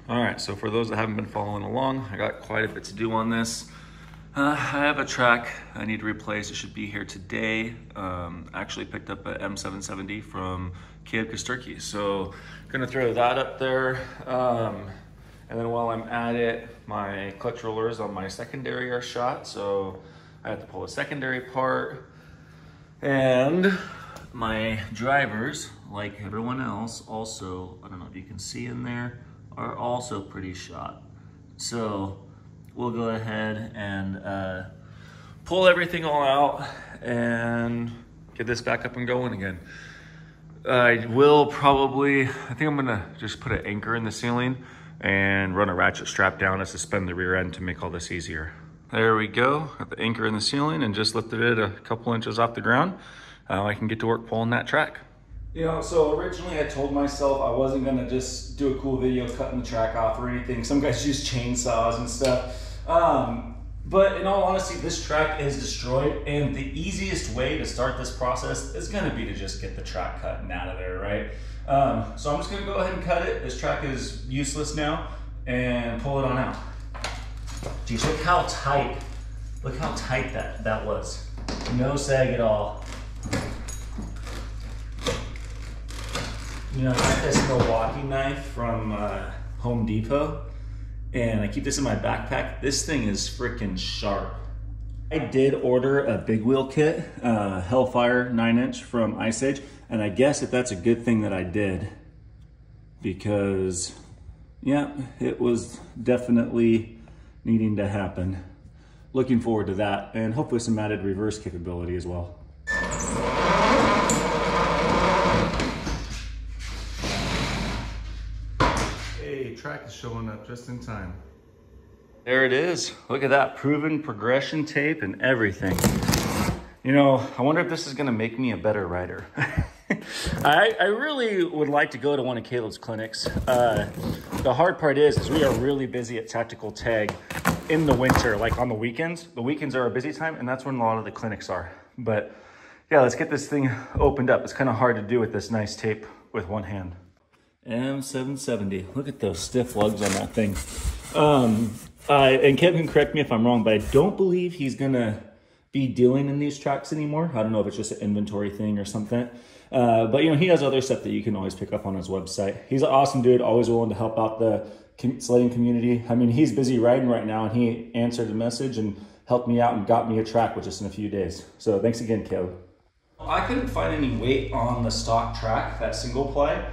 All right, so for those that haven't been following along, I got quite a bit to do on this. I have a track I need to replace. It should be here today. Actually picked up a M770 from Turkey. So gonna throw that up there. And then while I'm at it, my clutch rollers on my secondary are shot. So I have to pull a secondary part. And my drivers, like everyone else, also, I don't know if you can see in there, are also pretty shot. So we'll go ahead and pull everything all out and get this back up and going again. I will probably, I think I'm gonna just put an anchor in the ceiling and run a ratchet strap down to suspend the rear end to make all this easier. There we go, got the anchor in the ceiling and just lifted it a couple inches off the ground. I can get to work pulling that track. You know, so originally I told myself I wasn't gonna just do a cool video cutting the track off or anything. Some guys use chainsaws and stuff. But in all honesty, this track is destroyed, and the easiest way to start this process is gonna be to just get the track cut and out of there, right? So I'm just gonna go ahead and cut it. This track is useless now, and pull it on out. Geez, look how tight that was. No sag at all. You know, I got this Milwaukee knife from Home Depot, and I keep this in my backpack. This thing is freaking sharp. I did order a big wheel kit, Hellfire 9-inch from Ice Age, and I guess if that's a good thing that I did, because yeah, it was definitely needing to happen. Looking forward to that, and hopefully some added reverse capability as well. Track is showing up just in time. There it is. Look at that, proven progression tape and everything. You know, I wonder if this is gonna make me a better rider. I really would like to go to one of Caleb's clinics. The hard part is we are really busy at Tactical Tag in the winter, like on the weekends. The weekends are a busy time, and that's when a lot of the clinics are. But yeah, let's get this thing opened up. It's kind of hard to do with this nice tape with one hand. M770. Look at those stiff lugs on that thing. And Kevin can correct me if I'm wrong, but I don't believe he's gonna be dealing in these tracks anymore. I don't know if it's just an inventory thing or something. But you know, he has other stuff that you can always pick up on his website. He's an awesome dude, always willing to help out the sledding community. I mean, he's busy riding right now, and he answered the message and helped me out and got me a track with just in a few days. So thanks again, Caleb. I couldn't find any weight on the stock track, that single ply.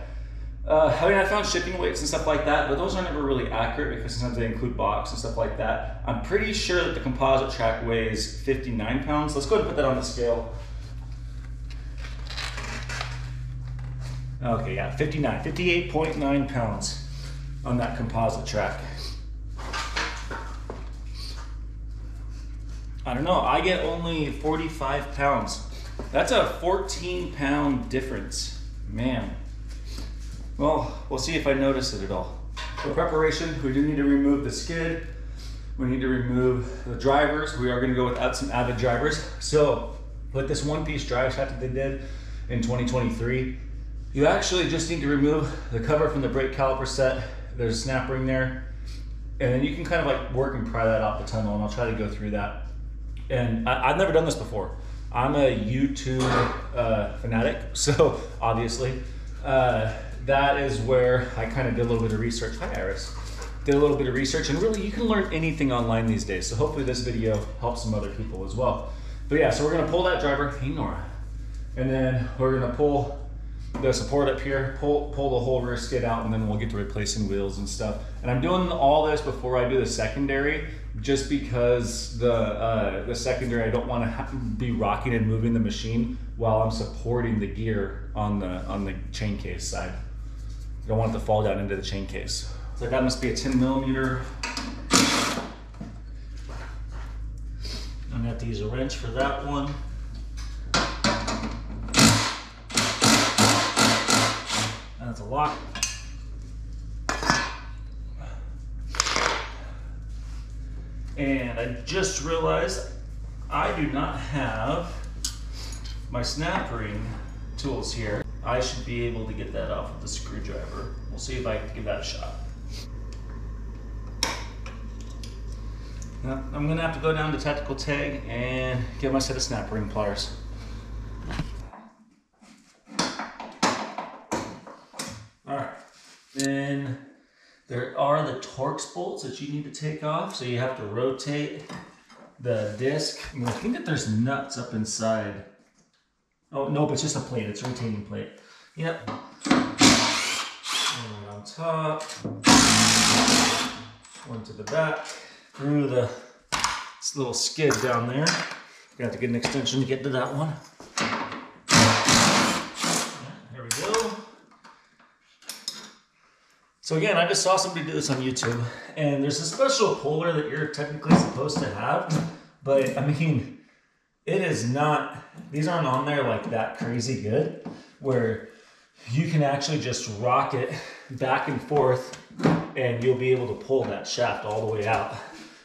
I mean, I found shipping weights and stuff like that, but those are never really accurate because sometimes they include box and stuff like that. I'm pretty sure that the composite track weighs 59 pounds. Let's go ahead and put that on the scale. Okay, yeah, 58.9 pounds on that composite track. I don't know, I get only 45 pounds. That's a 14-pound difference, man. Well, we'll see if I notice it at all. For preparation, we do need to remove the skid. We need to remove the drivers. We are gonna go without some Avid drivers. So with this one-piece drive shaft that they did in 2023, you actually just need to remove the cover from the brake caliper set. There's a snap ring there. And then you can kind of like work and pry that off the tunnel, and I'll try to go through that. And I've never done this before. I'm a YouTube fanatic, so obviously, that is where I kind of did a little bit of research. Hi, Iris. Did a little bit of research, and really you can learn anything online these days. So hopefully this video helps some other people as well. But yeah, so we're gonna pull that driver, hey Nora. And then we're gonna pull the support up here, pull the whole rear skid out, and then we'll get to replacing wheels and stuff. And I'm doing all this before I do the secondary, just because the secondary, I don't wanna be rocking and moving the machine while I'm supporting the gear on the chain case side. I don't want it to fall down into the chain case. So that must be a 10mm. I'm gonna have to use a wrench for that one. And that's a lock. And I just realized I do not have my snap ring tools here. I should be able to get that off with the screwdriver. We'll see if I can give that a shot. I'm gonna have to go down to Tactical Tag and get my set of snap ring pliers. All right, then there are the Torx bolts that you need to take off. So you have to rotate the disc. I think that there's nuts up inside. Oh, nope, it's just a plate. It's a rotating plate. Yep. And on top. One to the back. Through this little skid down there. You're gonna have to get an extension to get to that one. There we go. So again, I just saw somebody do this on YouTube, and there's a special puller that you're technically supposed to have, but I mean, it is not, these aren't on there like that crazy good, where you can actually just rock it back and forth and you'll be able to pull that shaft all the way out.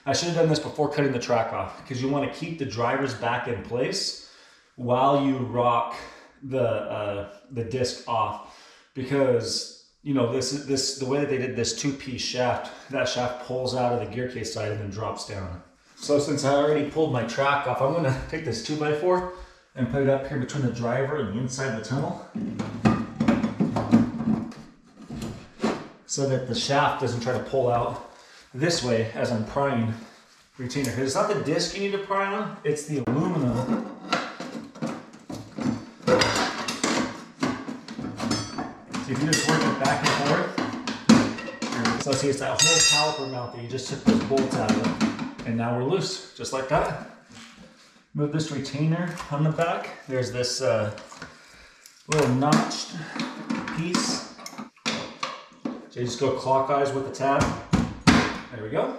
I should have done this before cutting the track off, because you want to keep the drivers back in place while you rock the disc off, because you know, the way that they did this two-piece shaft, that shaft pulls out of the gear case side and then drops down. So since I already pulled my track off, I'm gonna take this 2x4 and put it up here between the driver and the inside of the tunnel, so that the shaft doesn't try to pull out this way as I'm prying retainer. Because it's not the disc you need to pry on, it's the aluminum. So if you just work it back and forth, so see, it's that whole caliper mount that you just took those bolts out of, and now we're loose, just like that. Move this retainer on the back. There's this little notched piece. So you just go clockwise with the tab. There we go.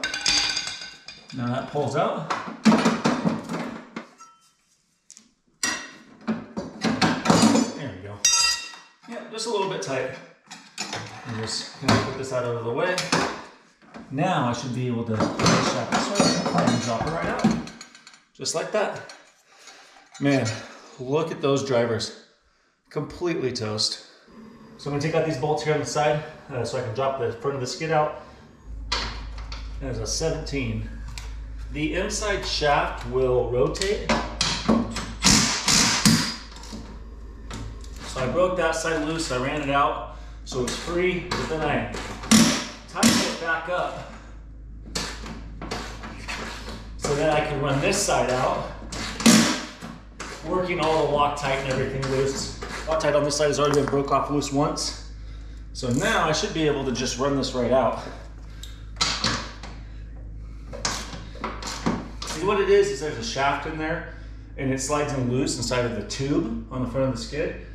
Now that pulls out. There we go. Yeah, just a little bit tight. I'm just gonna put this out of the way. Now I should be able to pull the shaft this way and drop it right out. Just like that. Man, look at those drivers. Completely toast. So I'm gonna take out these bolts here on the side so I can drop the front of the skid out. There's a 17. The inside shaft will rotate. So I broke that side loose, I ran it out, so it's free, but then I tightened it back up so that I can run this side out, working all the Loctite and everything loose. Loctite on this side has already been broke off loose once. So now I should be able to just run this right out. See what it is there's a shaft in there and it slides in loose inside of the tube on the front of the skid.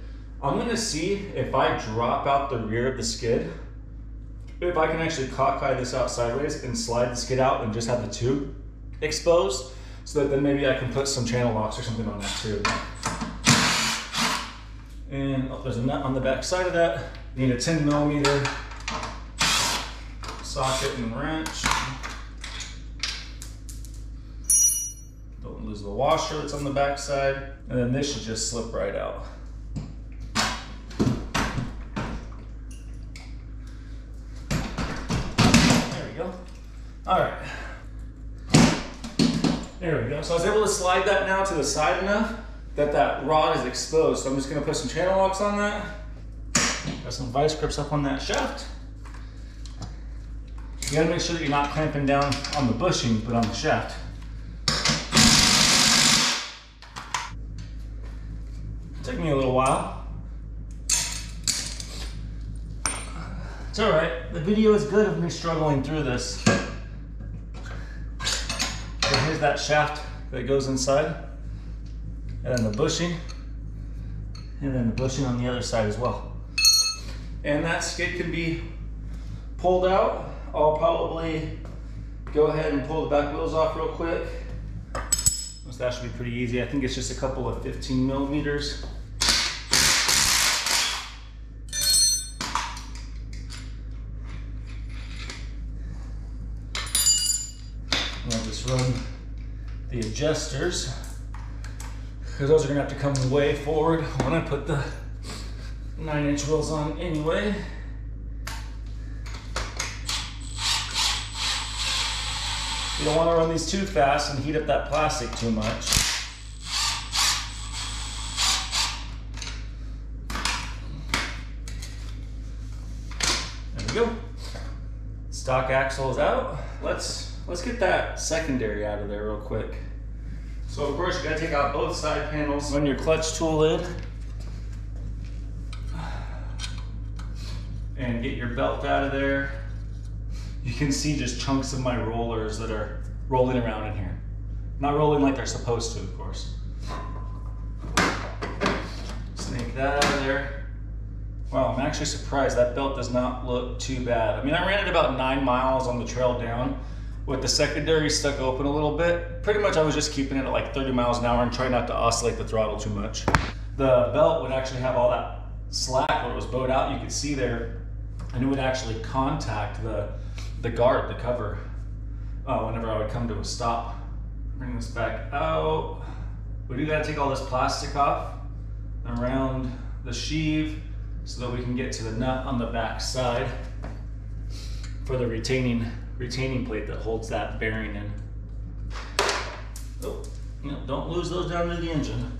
I'm gonna see if I drop out the rear of the skid, if I can actually cockeye this out sideways and slide the skid out and just have the tube exposed, so that then maybe I can put some channel locks or something on that tube. And there's a nut on the back side of that. You need a 10mm socket and wrench. Don't lose the washer that's on the back side. And then this should just slip right out. There we go. All right. There we go. So I was able to slide that now to the side enough that that rod is exposed. So I'm just going to put some channel locks on that. Got some vice grips up on that shaft. You got to make sure that you're not clamping down on the bushing, but on the shaft. Took me a little while. It's all right. The video is good of me struggling through this. So here's that shaft that goes inside, and then the bushing, and then the bushing on the other side as well. And that skid can be pulled out. I'll probably go ahead and pull the back wheels off real quick. That should be pretty easy. I think it's just a couple of 15mm. I'll just run the adjusters, because those are gonna have to come way forward when I put the 9-inch wheels on anyway. You don't want to run these too fast and heat up that plastic too much. There we go. Stock axle is out. Let's get that secondary out of there real quick. So of course you gotta take out both side panels. Run your clutch tool in and get your belt out of there. You can see just chunks of my rollers that are rolling around in here. Not rolling like they're supposed to, of course. Snake that out of there. Wow, I'm actually surprised that belt does not look too bad. I mean, I ran it about 9 miles on the trail down with the secondary stuck open a little bit. Pretty much I was just keeping it at like 30 miles an hour and trying not to oscillate the throttle too much. The belt would actually have all that slack where it was bowed out, you could see there, and it would actually contact the guard, the cover, whenever I would come to a stop. Bring this back out. We do gotta take all this plastic off around the sheave so that we can get to the nut on the back side for the retaining plate that holds that bearing in. Oh, no, don't lose those down to the engine.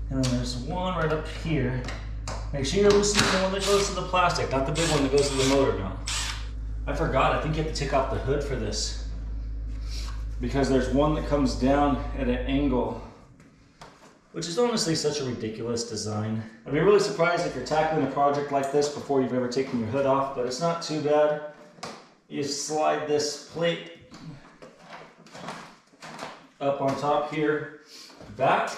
And then there's one right up here. Make sure you're loosening the one that goes to the plastic, not the big one that goes to the motor mount. I forgot, I think you have to take off the hood for this, because there's one that comes down at an angle, which is honestly such a ridiculous design. I'd be really surprised if you're tackling a project like this before you've ever taken your hood off, but it's not too bad. You slide this plate up on top here, back,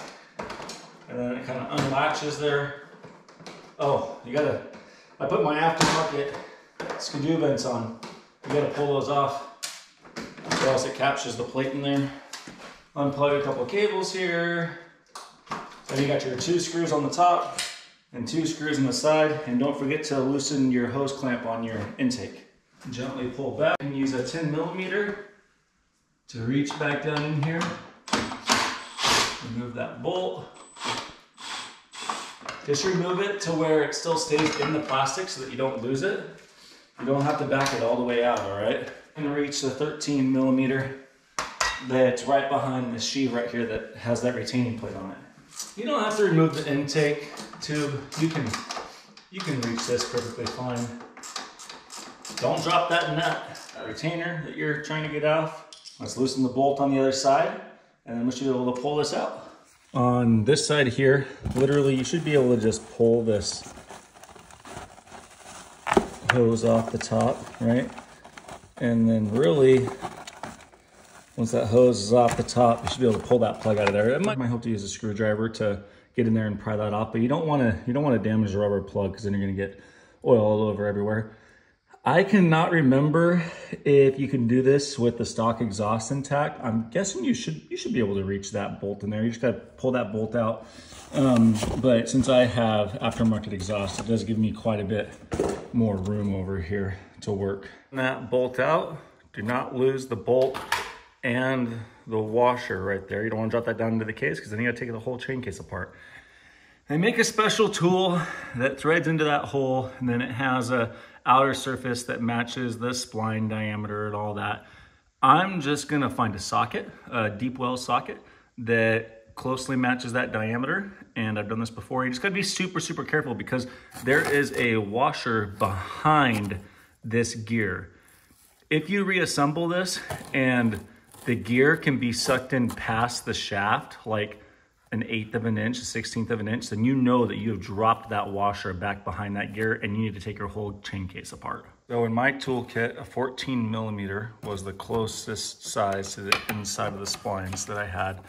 and then it kind of unlatches there. Oh, I put my aftermarket skidoo vents on. You gotta pull those off or else it captures the plate in there. Unplug a couple cables here. Then you got your 2 screws on the top and 2 screws on the side, and don't forget to loosen your hose clamp on your intake. Gently pull back and use a 10mm to reach back down in here. Remove that bolt. Just remove it to where it still stays in the plastic so that you don't lose it. You don't have to back it all the way out, all right? And reach the 13mm that's right behind the sheave right here that has that retaining plate on it. You don't have to remove the intake tube. You can reach this perfectly fine. Don't drop that nut, that retainer that you're trying to get off. Let's loosen the bolt on the other side, and then we should be able to pull this out. On this side here, literally you should be able to just pull this hose off the top, right? And then really, once that hose is off the top, you should be able to pull that plug out of there. It might help to use a screwdriver to get in there and pry that off, but you don't want to damage the rubber plug, because then you're going to get oil all over everywhere. I cannot remember if you can do this with the stock exhaust intact. I'm guessing you should be able to reach that bolt in there. You just got to pull that bolt out. But since I have aftermarket exhaust, it does give me quite a bit more room over here to work. That bolt out. Do not lose the bolt and the washer right there. You don't want to drop that down into the case, because then you got to take the whole chain case apart. They make a special tool that threads into that hole, and then it has a outer surface that matches the spline diameter and all that. I'm just gonna find a socket, a deep well socket that closely matches that diameter, and I've done this before. You just gotta be super, super careful, because there is a washer behind this gear. If you reassemble this and the gear can be sucked in past the shaft, like 1/8 of an inch, 1/16 of an inch, then you know that you have dropped that washer back behind that gear, and you need to take your whole chain case apart. So in my toolkit, a 14mm was the closest size to the inside of the splines that I had.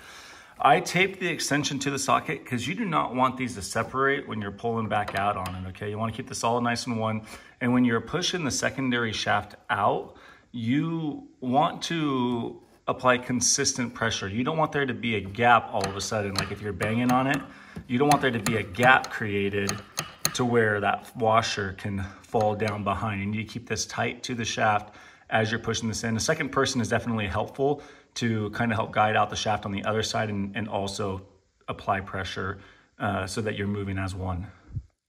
I taped the extension to the socket because you do not want these to separate when you're pulling back out on it, okay? You want to keep this all nice and one. And when you're pushing the secondary shaft out, you want to apply consistent pressure. You don't want there to be a gap all of a sudden, like if you're banging on it, you don't want there to be a gap created to where that washer can fall down behind. You need to keep this tight to the shaft as you're pushing this in. The second person is definitely helpful to kind of help guide out the shaft on the other side, and also apply pressure so that you're moving as one.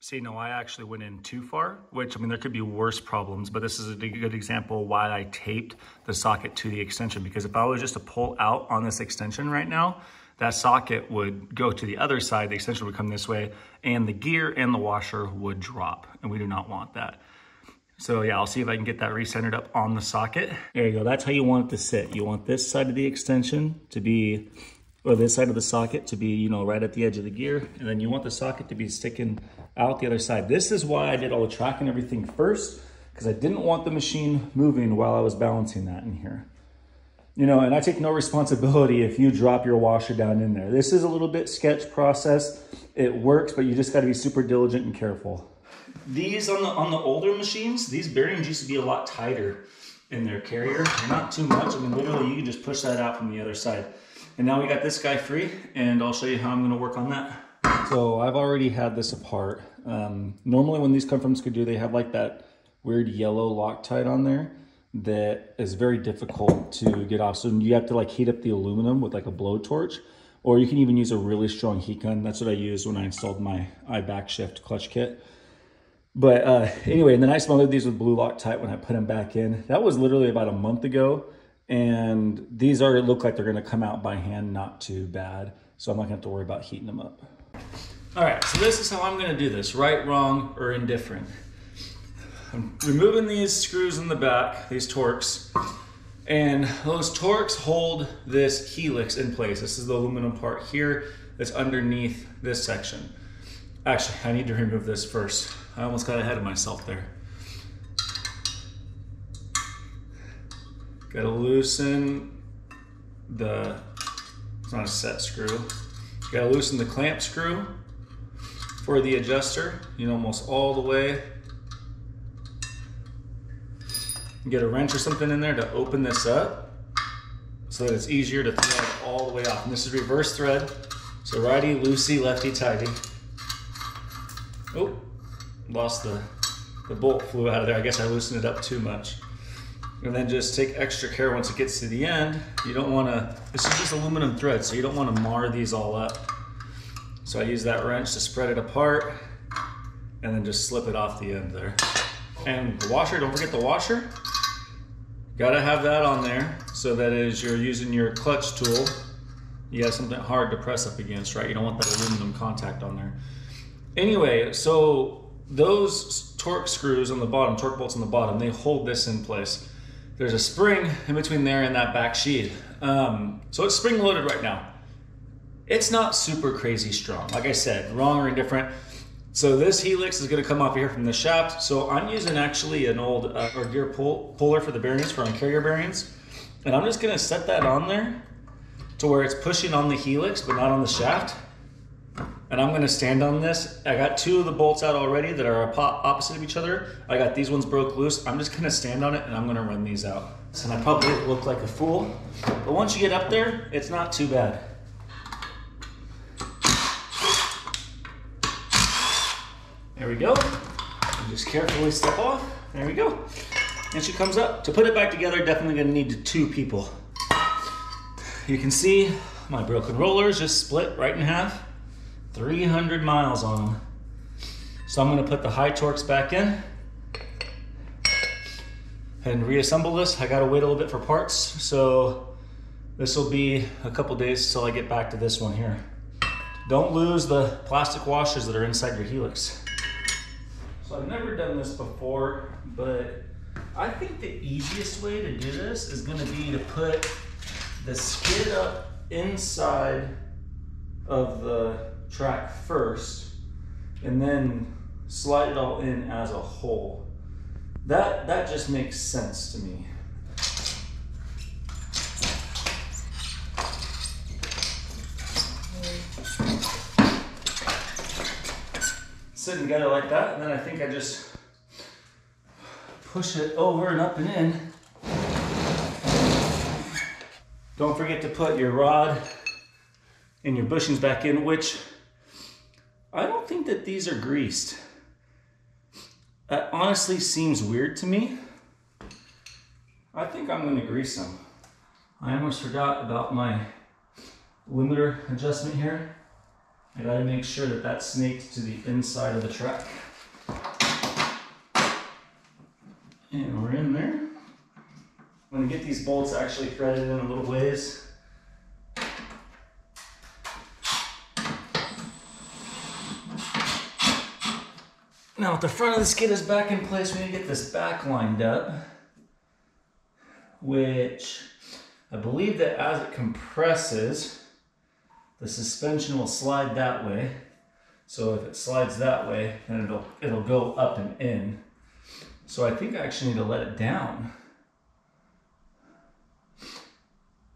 See, no, I actually went in too far, which, I mean, there could be worse problems, but this is a good example why I taped the socket to the extension, because if I was just to pull out on this extension right now, that socket would go to the other side, the extension would come this way, and the gear and the washer would drop, and we do not want that. So yeah, I'll see if I can get that recentered up on the socket. There you go, that's how you want it to sit. You want this side of the extension to be, or this side of the socket to be, you know, right at the edge of the gear, and then you want the socket to be sticking out the other side. This is why I did all the track and everything first, because I didn't want the machine moving while I was balancing that in here. You know, and I take no responsibility if you drop your washer down in there. This is a little bit sketch process. It works, but you just gotta be super diligent and careful. These on the older machines, these bearings used to be a lot tighter in their carrier. Not too much. I mean, literally you can just push that out from the other side. And now we got this guy free, and I'll show you how I'm gonna work on that. So I've already had this apart. Normally when these come from Skidoo, they have like that weird yellow Loctite on there that is very difficult to get off. So you have to like heat up the aluminum with like a blowtorch, or you can even use a really strong heat gun. That's what I used when I installed my iBackshift clutch kit. But anyway, and then I smothered these with blue Loctite when I put them back in. That was literally about a month ago. And these look like they're gonna come out by hand not too bad. So I'm not gonna have to worry about heating them up. All right, so this is how I'm gonna do this, right, wrong, or indifferent. I'm removing these screws in the back, these Torx, and those Torx hold this Helix in place. This is the aluminum part here that's underneath this section. Actually, I need to remove this first. I almost got ahead of myself there. Gotta loosen it's not a set screw. Gotta loosen the clamp screw for the adjuster, you know, almost all the way. Get a wrench or something in there to open this up so that it's easier to thread all the way off. And this is reverse thread, so righty, loosey, lefty, tighty. Oh, lost the bolt flew out of there. I guess I loosened it up too much. And then just take extra care once it gets to the end. You don't want to, this is just aluminum thread, so you don't want to mar these all up. So I use that wrench to spread it apart and then just slip it off the end there. And the washer, don't forget the washer. Gotta have that on there so that as you're using your clutch tool, you have something hard to press up against, right? You don't want that aluminum contact on there. Anyway, so those torque screws on the bottom, torque bolts on the bottom, they hold this in place. There's a spring in between there and that back sheath. So it's spring loaded right now. It's not super crazy strong. Like I said, wrong or indifferent. So this Helix is gonna come off here from the shaft. So I'm using actually an old gear puller for the bearings, for on carrier bearings. And I'm just gonna set that on there to where it's pushing on the Helix, but not on the shaft. And I'm gonna stand on this. I got two of the bolts out already that are opposite of each other. I got these ones broke loose. I'm just gonna stand on it and I'm gonna run these out. And I probably look like a fool, but once you get up there, it's not too bad. There we go. And just carefully step off. There we go. And she comes up. To put it back together, definitely gonna need two people. You can see my broken rollers just split right in half. 300 miles on them. So I'm gonna put the high Torx back in and reassemble this. I gotta wait a little bit for parts. So this will be a couple days till I get back to this one here. Don't lose the plastic washers that are inside your Helix. So I've never done this before, but I think the easiest way to do this is gonna be to put the skid up inside of the track first and then slide it all in as a whole. That just makes sense to me. Sitting together like that, and then I think I just push it over and up and in. Don't forget to put your rod and your bushings back in, which I don't think that these are greased. That honestly seems weird to me. I think I'm gonna grease them. I almost forgot about my limiter adjustment here. I gotta make sure that that snakes to the inside of the track. And we're in there. I'm gonna get these bolts actually threaded in a little ways. Now if the front of the skid is back in place, we need to get this back lined up, which I believe that as it compresses, the suspension will slide that way. So if it slides that way, then it'll go up and in. So I think I actually need to let it down.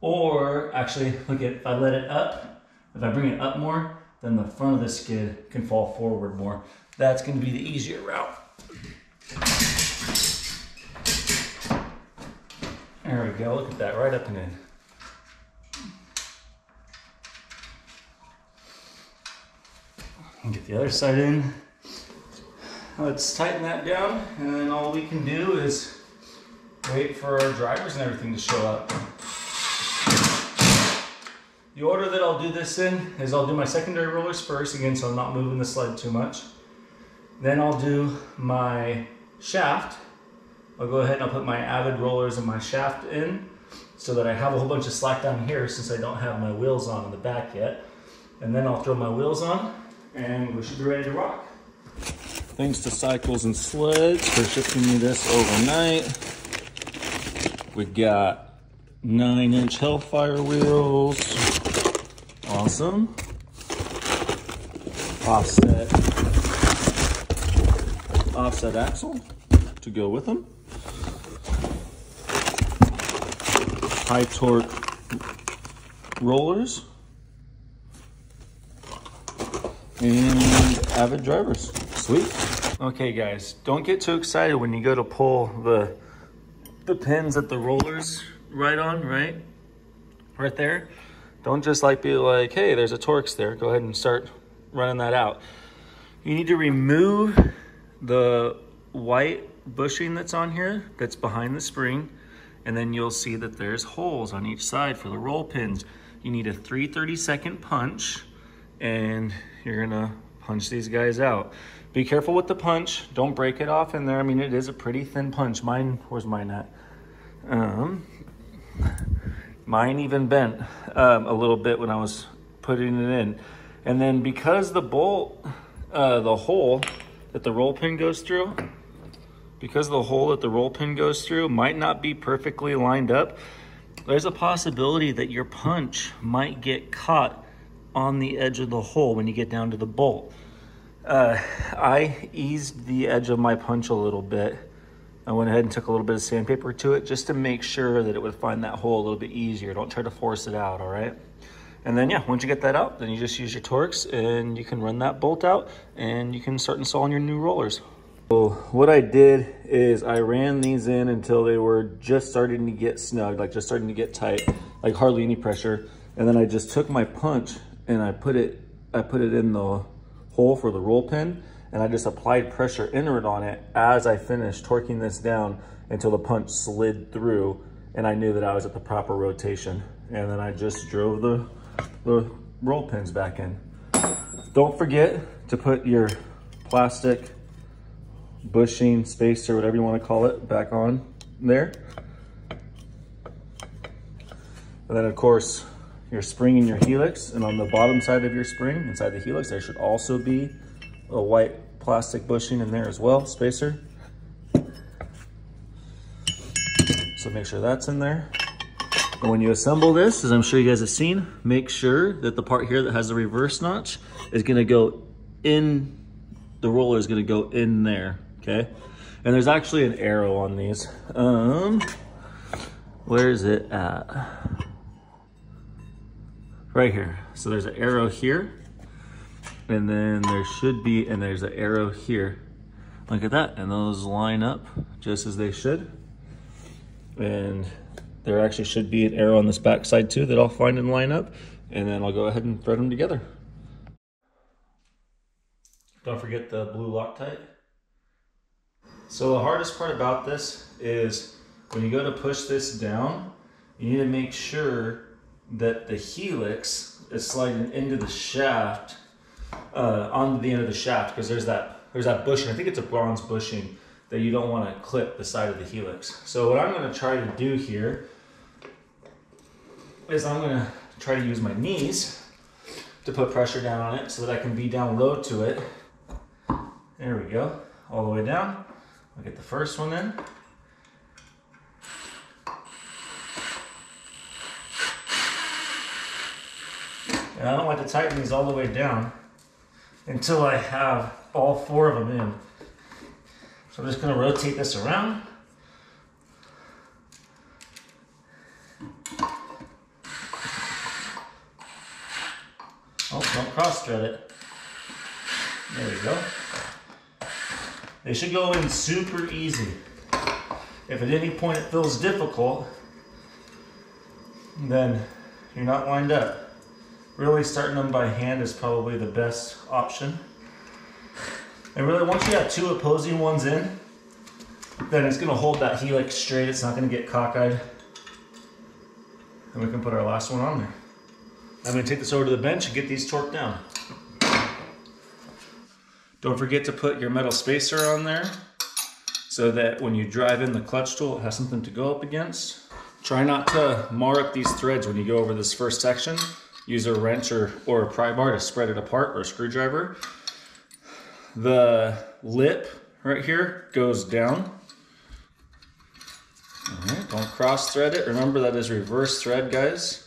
Or actually, look at, if I let it up, if I bring it up more, then the front of the skid can fall forward more. That's going to be the easier route. There we go, look at that, right up and in. And get the other side in. Let's tighten that down, and then all we can do is wait for our drivers and everything to show up. The order that I'll do this in is I'll do my secondary rollers first, again, so I'm not moving the sled too much. Then I'll do my shaft. I'll go ahead and I'll put my Avid rollers and my shaft in so that I have a whole bunch of slack down here since I don't have my wheels on in the back yet. And then I'll throw my wheels on and we should be ready to rock. Thanks to Cycles and Sleds for shipping me this overnight. We got 9-inch Hellfire wheels. Awesome. Offset axle to go with them. High torque rollers. And Avid drivers. Sweet. Okay guys, don't get too excited when you go to pull the pins that the rollers right on, right there. Don't just like be like, hey, there's a Torx there. Go ahead and start running that out. You need to remove the white bushing that's on here, that's behind the spring, and then you'll see that there's holes on each side for the roll pins. You need a 3/32 punch, and you're gonna punch these guys out. Be careful with the punch. Don't break it off in there. I mean, it is a pretty thin punch. Mine, where's mine at? Mine even bent a little bit when I was putting it in. And then because the bolt, the hole that the roll pin goes through, might not be perfectly lined up, there's a possibility that your punch might get caught on the edge of the hole when you get down to the bolt. I eased the edge of my punch a little bit. I went ahead and took a little bit of sandpaper to it just to make sure that it would find that hole a little bit easier. Don't try to force it out, all right? And then, yeah, once you get that out, then you just use your Torx and you can run that bolt out and you can start installing your new rollers. So what I did is I ran these in until they were just starting to get snug, like just starting to get tight, like hardly any pressure. And then I just took my punch and I put it in the hole for the roll pin, and I just applied pressure inward on it as I finished torquing this down until the punch slid through and I knew that I was at the proper rotation. And then I just drove the roll pins back in. Don't forget to put your plastic bushing, spacer, whatever you want to call it, back on there. And then of course, your spring and your helix, and on the bottom side of your spring, inside the helix, there should also be a white plastic bushing in there as well, spacer. So make sure that's in there. And when you assemble this, as I'm sure you guys have seen, make sure that the part here that has the reverse notch is gonna go in, the roller is gonna go in there, okay? And there's actually an arrow on these. Where is it at? Right here. So there's an arrow here, and then there should be, and there's an arrow here. Look at that, and those line up just as they should. And there actually should be an arrow on this back side too that I'll find and line up, and then I'll go ahead and thread them together. Don't forget the blue Loctite. So the hardest part about this is when you go to push this down, you need to make sure that the helix is sliding into the shaft, onto the end of the shaft, because there's that bushing. I think it's a bronze bushing that you don't want to clip the side of the Helix. So what I'm going to try to do here is I'm going to try to use my knees to put pressure down on it so that I can be down low to it. There we go, all the way down. I'll get the first one in. And I don't like to tighten these all the way down until I have all 4 of them in. So I'm just going to rotate this around. Oh, don't cross thread it. There we go. They should go in super easy. If at any point it feels difficult, then you're not lined up. Really starting them by hand is probably the best option. And really, once you have 2 opposing ones in, then it's going to hold that Helix straight. It's not going to get cockeyed. And we can put our last one on there. I'm going to take this over to the bench and get these torqued down. Don't forget to put your metal spacer on there so that when you drive in the clutch tool, it has something to go up against. Try not to mar up these threads when you go over this first section. Use a wrench or a pry bar to spread it apart, or a screwdriver. The lip right here goes down. All right, don't cross thread it. Remember, that is reverse thread, guys.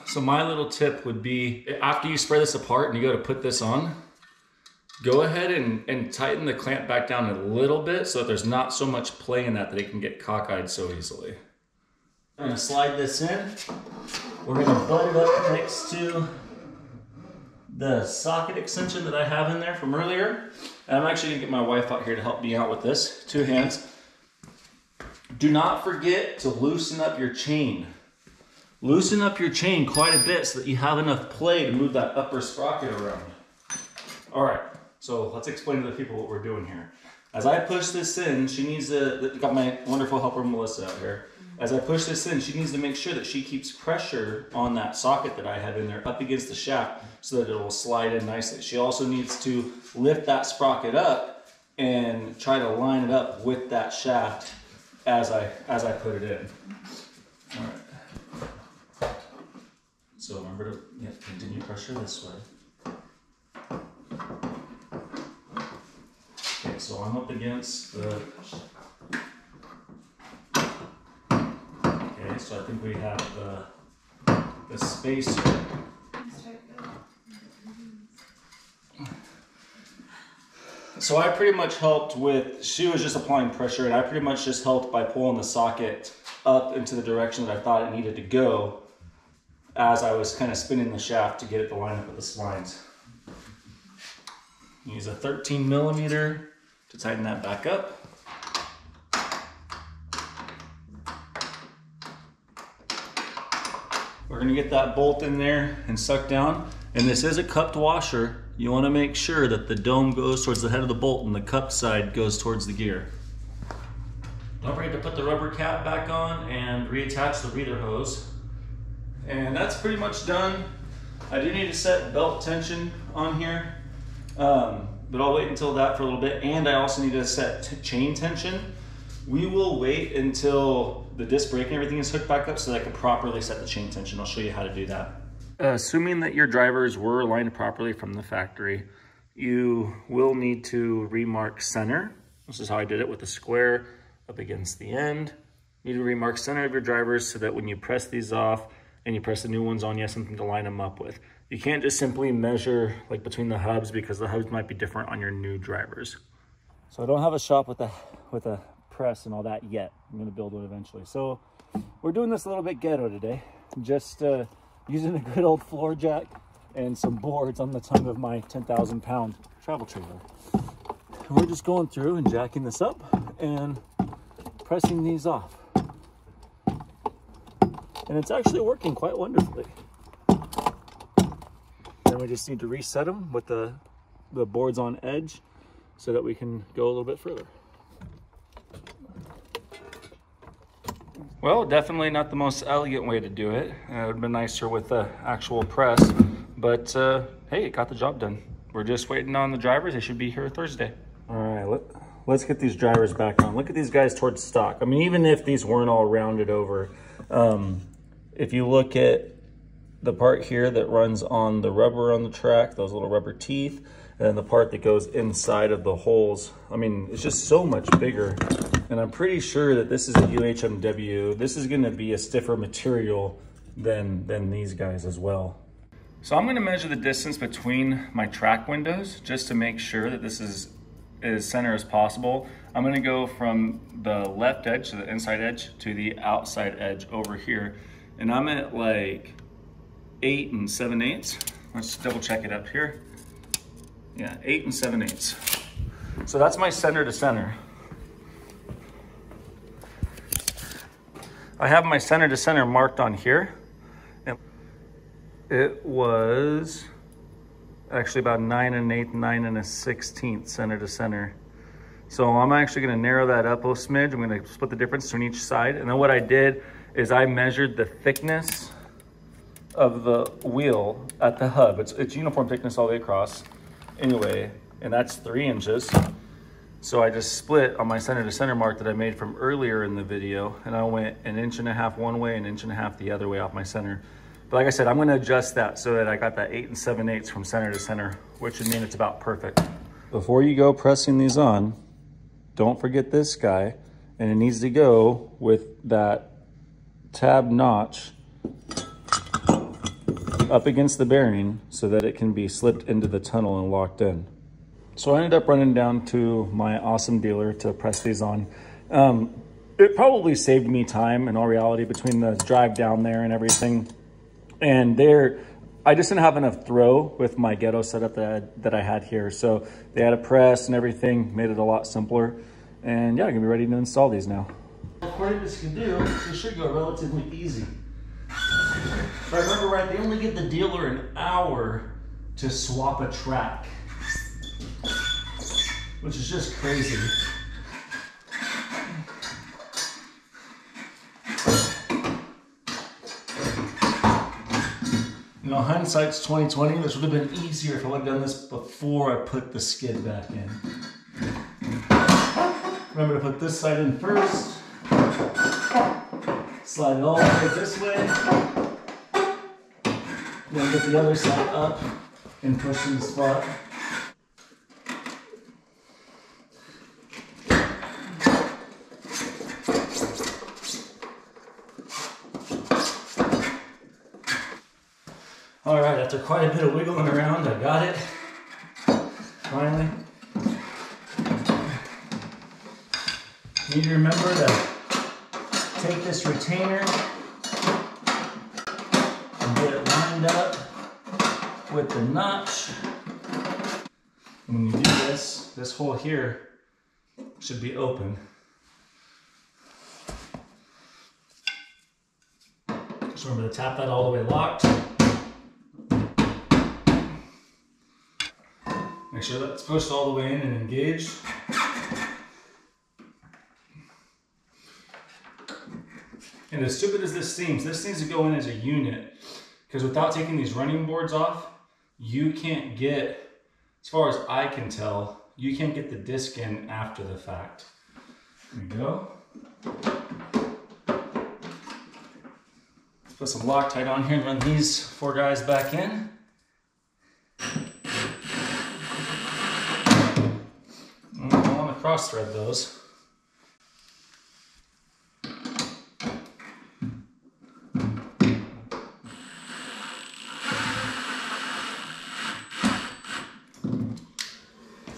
So my little tip would be, after you spread this apart and you go to put this on, go ahead and tighten the clamp back down a little bit so that there's not so much play in that it can get cockeyed so easily. I'm going to slide this in. We're going to butt it up next to the socket extension that I have in there from earlier. And I'm actually going to get my wife out here to help me out with this. 2 hands. Do not forget to loosen up your chain. Loosen up your chain quite a bit so that you have enough play to move that upper sprocket around. All right, so let's explain to the people what we're doing here. As I push this in, she needs to, got my wonderful helper Melissa out here. As I push this in, she needs to make sure that she keeps pressure on that socket that I have in there up against the shaft so that it will slide in nicely. She also needs to lift that sprocket up and try to line it up with that shaft as I put it in. All right. So remember to continue pressure this way. Okay, so I'm up against the... Okay, so I think we have the spacer. So I pretty much helped with, she was just applying pressure, and I pretty much just helped by pulling the socket up into the direction that I thought it needed to go, as I was kind of spinning the shaft to get it to line up with the splines. Use a 13mm to tighten that back up. We're gonna get that bolt in there and suck down. And this is a cupped washer. You wanna make sure that the dome goes towards the head of the bolt and the cupped side goes towards the gear. Don't forget to put the rubber cap back on and reattach the breather hose. And that's pretty much done. I do need to set belt tension on here, but I'll wait until that for a little bit. And I also need to set chain tension. We will wait until the disc brake and everything is hooked back up so that I can properly set the chain tension. I'll show you how to do that. Assuming that your drivers were aligned properly from the factory, you will need to remark center. This is how I did it with the square up against the end. You need to remark center of your drivers so that when you press these off, and you press the new ones on, you have something to line them up with. You can't just simply measure like between the hubs because the hubs might be different on your new drivers. So I don't have a shop with a press and all that yet. I'm gonna build one eventually. So we're doing this a little bit ghetto today. Just using a good old floor jack and some boards on the tongue of my 10,000 pound travel trailer. And we're just going through and jacking this up and pressing these off. And it's actually working quite wonderfully. Then we just need to reset them with the boards on edge so that we can go a little bit further. Well, definitely not the most elegant way to do it. It would have been nicer with the actual press, but hey, it got the job done. We're just waiting on the drivers. They should be here Thursday. All right, let's get these drivers back on. Look at these guys towards stock. I mean, even if these weren't all rounded over, if you look at the part here that runs on the rubber on the track, those little rubber teeth, and then the part that goes inside of the holes, I mean, it's just so much bigger. And I'm pretty sure that this is a UHMW. This is gonna be a stiffer material than these guys as well. So I'm gonna measure the distance between my track windows just to make sure that this is as center as possible. I'm gonna go from the left edge, so the inside edge, to the outside edge over here. And I'm at like 8 7/8. Let's double check it up here. Yeah, 8 7/8. So that's my center to center. I have my center to center marked on here. And it was actually about 9 1/8, 9 1/16 center to center. So I'm actually gonna narrow that up a smidge. I'm gonna split the difference between each side. And then what I did is I measured the thickness of the wheel at the hub. It's uniform thickness all the way across anyway, and that's 3 inches. So I just split on my center to center mark that I made from earlier in the video, and I went 1.5 inches one way and 1.5 inches the other way off my center. But like I said, I'm gonna adjust that so that I got that 8 7/8 from center to center, which would mean it's about perfect. Before you go pressing these on, don't forget this guy, and it needs to go with that tab notch up against the bearing so that it can be slipped into the tunnel and locked in. So I ended up running down to my awesome dealer to press these on. It probably saved me time in all reality between the drive down there and everything. And there, I just didn't have enough throw with my ghetto setup that I had here. So they had a press and everything, made it a lot simpler. And yeah, I'm gonna be ready to install these now. According to this can do, this should go relatively easy. If I remember right, they only give the dealer an hour to swap a track, which is just crazy. You know, hindsight's 20/20. This would have been easier if I would have done this before I put the skid back in. Remember to put this side in first. Slide it all the way this way. Then get the other side up and push in the spot. All right, after quite a bit of wiggling around, I got it, finally. You need to remember to take this retainer and get it lined up with the notch. And when you do this, this hole here should be open. Just remember to tap that all the way locked. Make sure that's pushed all the way in and engaged. And as stupid as this seems to go in as a unit, because without taking these running boards off, you can't get, as far as I can tell, you can't get the disc in after the fact. There we go. Let's put some Loctite on here and run these 4 guys back in. I want to cross thread those.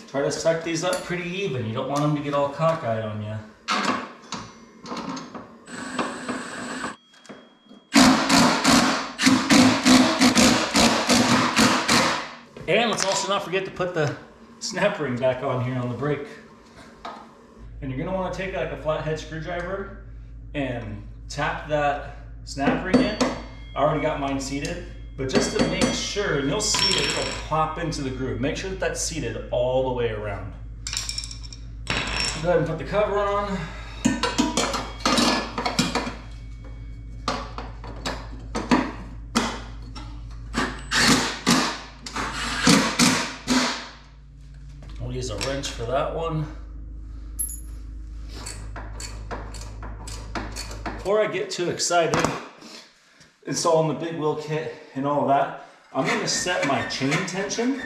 Try to suck these up pretty even. You don't want them to get all cockeyed on you. And let's also not forget to put the snap ring back on here on the brake. And you're gonna want to take like a flathead screwdriver and tap that snap ring in. I already got mine seated. But just to make sure, and you'll see that it'll pop into the groove. Make sure that that's seated all the way around. Go ahead and put the cover on. We'll use a wrench for that one. Before I get too excited installing the big wheel kit and all of that, I'm going to set my chain tension.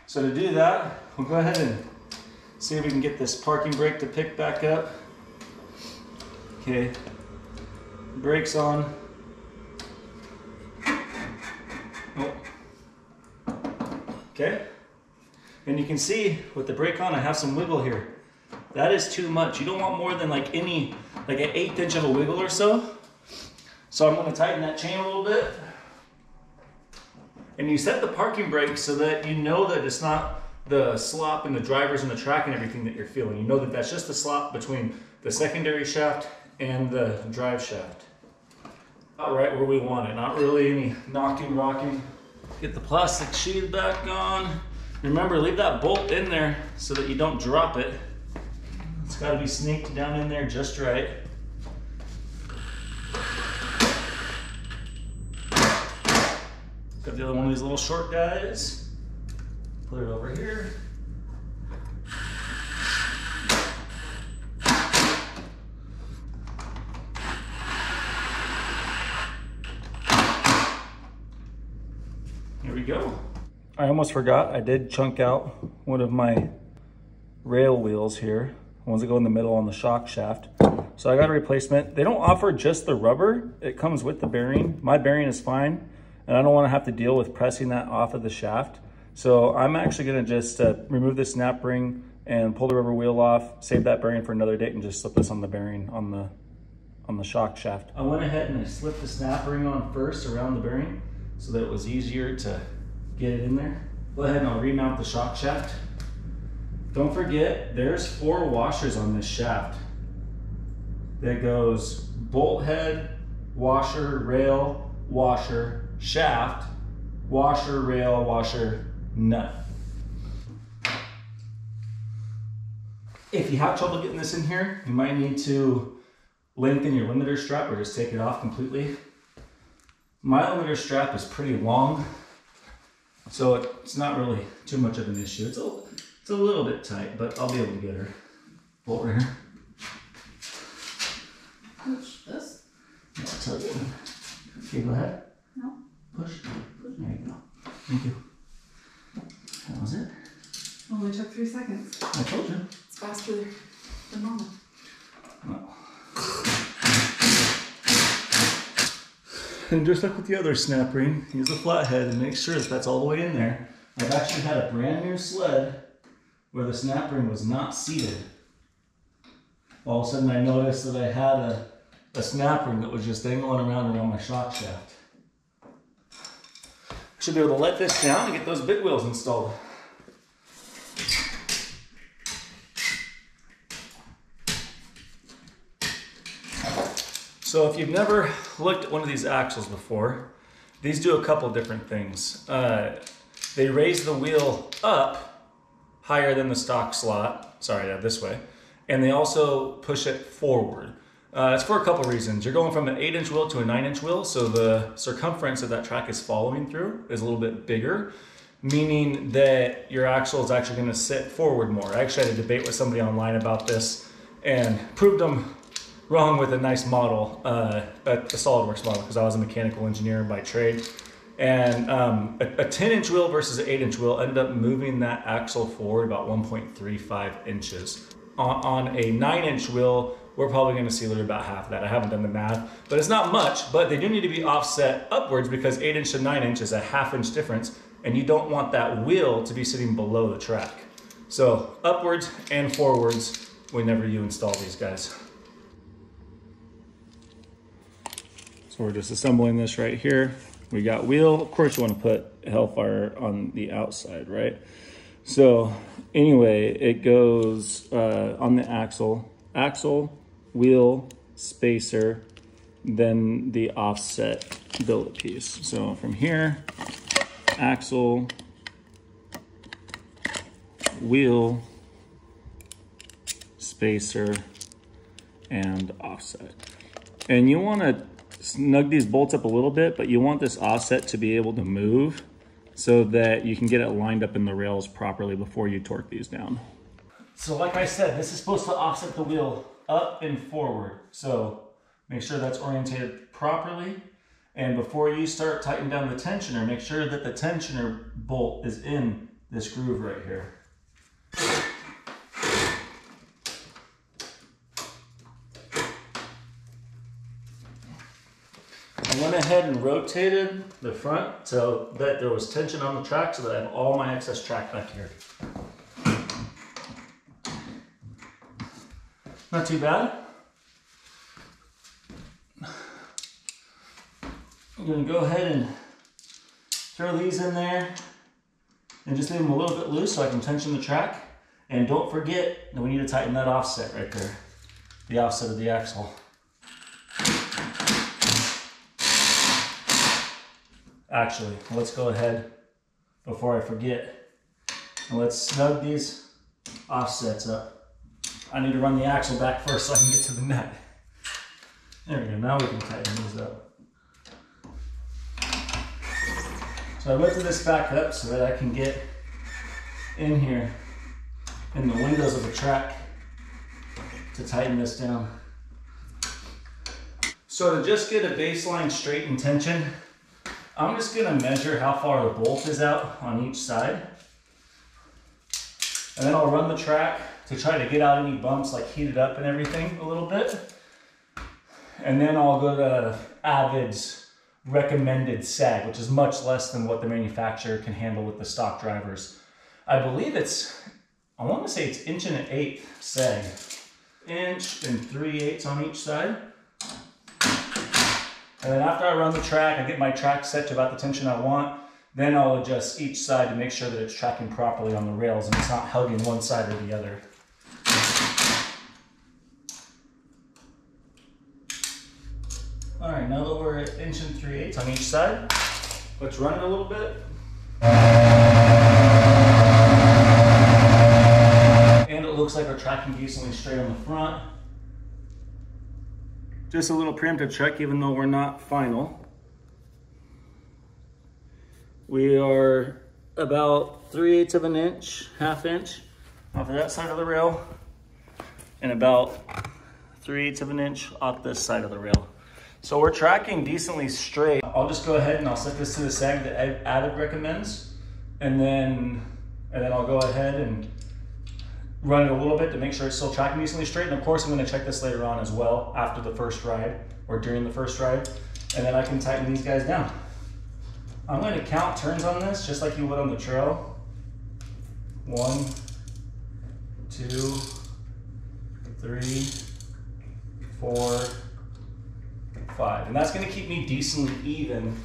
So to do that, we'll go ahead and see if we can get this parking brake to pick back up. Okay, brakes on. Oh. Okay, and you can see with the brake on, I have some wiggle here. That is too much. You don't want more than like an 1/8 inch of a wiggle or so. So I'm going to tighten that chain a little bit. And you set the parking brake so that you know that it's not the slop in the drivers and the track and everything that you're feeling. You know that that's just the slop between the secondary shaft and the drive shaft. About right where we want it, not really any knocking, rocking. Get the plastic sheet back on. Remember, leave that bolt in there so that you don't drop it. It's got to be sneaked down in there just right. Got the other one of these little short guys. Put it over here. Here we go. I almost forgot, I did chunk out one of my rail wheels here, the ones that go in the middle on the shock shaft. So I got a replacement. They don't offer just the rubber, it comes with the bearing. My bearing is fine, and I don't want to have to deal with pressing that off of the shaft. So I'm actually going to just remove the snap ring and pull the rubber wheel off, save that bearing for another date, and just slip this on the bearing on the shock shaft. I went ahead and I slipped the snap ring on first around the bearing so that it was easier to get it in there. Go ahead and I'll remount the shock shaft. Don't forget, there's 4 washers on this shaft. That goes bolt head, washer, rail, washer, shaft, washer, rail, washer, nut. If you have trouble getting this in here, you might need to lengthen your limiter strap or just take it off completely. My limiter strap is pretty long, so it's not really too much of an issue. It's a little bit tight, but I'll be able to get her. Bolt right here. Push this. Yeah, I'll tell you. Okay, go ahead. No. Push. There you go. Thank you. That was it. Only took 3 seconds. I told you. It's faster than normal. Well. And just like with the other snap ring, use a flathead and make sure that that's all the way in there. I've actually had a brand new sled where the snap ring was not seated. All of a sudden I noticed that I had a snap ring that was just dangling around my shock shaft. I should be able to let this down and get those big wheels installed. So if you've never looked at one of these axles before, these do a couple different things. They raise the wheel up higher than the stock slot, this way, and they also push it forward. It's for a couple reasons. You're going from an 8-inch wheel to a 9-inch wheel, so the circumference that that track is following through is a little bit bigger, meaning that your axle is actually going to sit forward more. I actually had a debate with somebody online about this and proved them wrong with a nice model, a SolidWorks model, because I was a mechanical engineer by trade. And a 10-inch wheel versus an 8-inch wheel ended up moving that axle forward about 1.35 inches. On a 9-inch wheel, we're probably going to see literally about half of that. I haven't done the math, but it's not much, but they do need to be offset upwards because 8-inch to 9-inch is a ½ inch difference, and you don't want that wheel to be sitting below the track. So upwards and forwards whenever you install these guys. So we're just assembling this right here. We got wheel. Of course you want to put Hellfire on the outside, right? So anyway, it goes on the axle, wheel, spacer, then the offset billet piece. So from here, axle, wheel, spacer and offset. And you want to snug these bolts up a little bit, but you want this offset to be able to move so that you can get it lined up in the rails properly before you torque these down. So like I said, this is supposed to offset the wheel up and forward. So make sure that's orientated properly. And before you start tightening down the tensioner, make sure that the tensioner bolt is in this groove right here. I went ahead and rotated the front so that there was tension on the track so that I have all my excess track back here. Not too bad. I'm going to go ahead and throw these in there and just leave them a little bit loose so I can tension the track. And don't forget that we need to tighten that offset right there, the offset of the axle. Actually, let's go ahead before I forget and let's snug these offsets up. I need to run the axle back first so I can get to the nut. There we go, now we can tighten these up. So I lifted this back up so that I can get in here in the windows of the track to tighten this down. So to just get a baseline straight and tension, I'm just going to measure how far the bolt is out on each side. And then I'll run the track to try to get out any bumps, like heat it up and everything a little bit. And then I'll go to Avid's recommended sag, which is much less than what the manufacturer can handle with the stock drivers. I believe it's, I want to say it's 1 1/8" sag. 1 3/8" on each side. And then after I run the track, I get my track set to about the tension I want, then I'll adjust each side to make sure that it's tracking properly on the rails and it's not hugging one side or the other. All right, now that we're at 1 3/8" on each side, let's run it a little bit. And it looks like we're tracking decently straight on the front. Just a little preemptive check, even though we're not final. We are about 3/8 of an inch, ½ inch off of that side of the rail, and about 3/8 of an inch off this side of the rail. So we're tracking decently straight. I'll just go ahead and I'll set this to the sag that Avid recommends, and then I'll go ahead and run it a little bit to make sure it's still tracking decently straight. And of course, I'm going to check this later on as well after the first ride or during the first ride, and then I can tighten these guys down. I'm going to count turns on this just like you would on the trail. 1, 2, 3, 4, 5, and that's going to keep me decently even.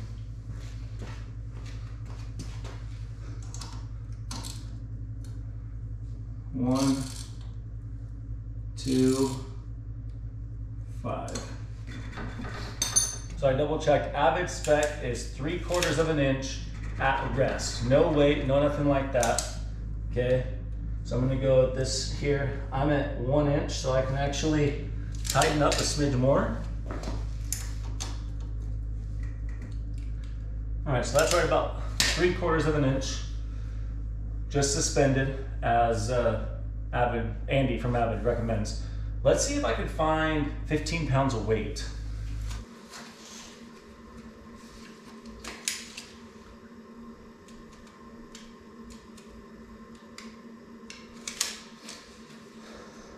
One, 2, 5. So I double checked. Avid spec is 3/4 of an inch at rest. No weight, no nothing like that. Okay. So I'm going to go with this here. I'm at 1 inch, so I can actually tighten up a smidge more. All right, so that's right about 3/4 of an inch, just suspended as Andy from Avid recommends. Let's see if I can find 15 pounds of weight.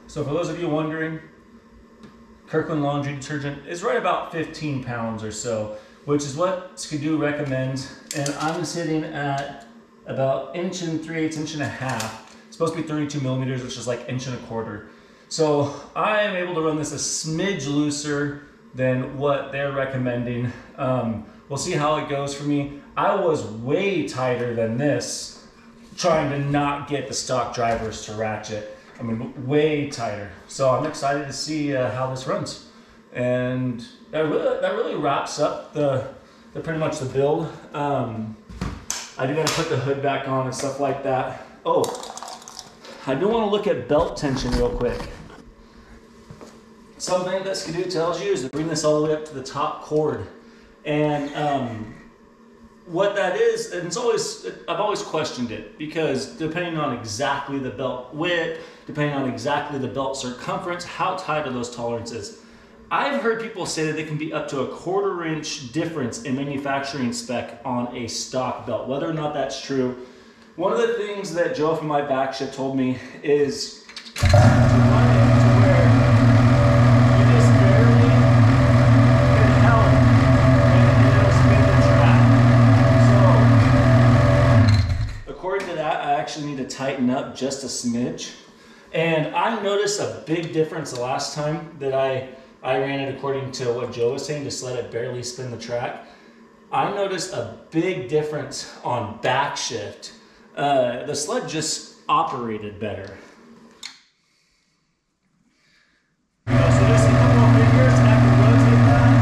So for those of you wondering, Kirkland laundry detergent is right about 15 pounds or so, which is what Skidoo recommends. And I'm sitting at about 1 3/8", 1.5". It's supposed to be 32 millimeters, which is like 1 1/4". So I am able to run this a smidge looser than what they're recommending. We'll see how it goes for me. I was way tighter than this, trying to not get the stock drivers to ratchet. I mean, way tighter. So I'm excited to see how this runs. And that really wraps up the pretty much the build. I do gotta put the hood back on and stuff like that. Oh, I do want to look at belt tension real quick. something that Skidoo tells you is to bring this all the way up to the top cord. And what that is, and I've always questioned it, because depending on exactly the belt width, depending on exactly the belt circumference, how tight are those tolerances? I've heard people say that they can be up to a 1/4 inch difference in manufacturing spec on a stock belt. Whether or not that's true, one of the things that Joe from my back shift told me is to run it to where you just barely can help and it'll spin the track. So according to that, I actually need to tighten up just a smidge. And I noticed a big difference the last time that I ran it according to what Joe was saying, just let it barely spin the track. I noticed a big difference on back shift. The sled just operated better. So just a couple of fingers and I can rotate that.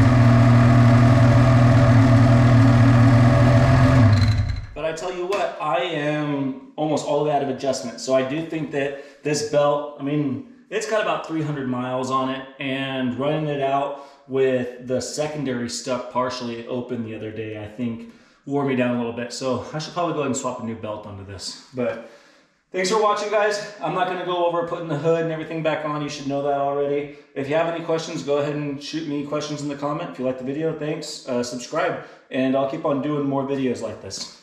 But I tell you what, I am almost all the way out of adjustment. So I do think that this belt, I mean, it's got about 300 miles on it, and running it out with the secondary stuck partially open the other day, I think wore me down a little bit. So I should probably go ahead and swap a new belt onto this. But thanks for watching, guys. I'm not gonna go over putting the hood and everything back on. You should know that already. If you have any questions, go ahead and shoot me questions in the comment. If you like the video, thanks. Subscribe, and I'll keep on doing more videos like this.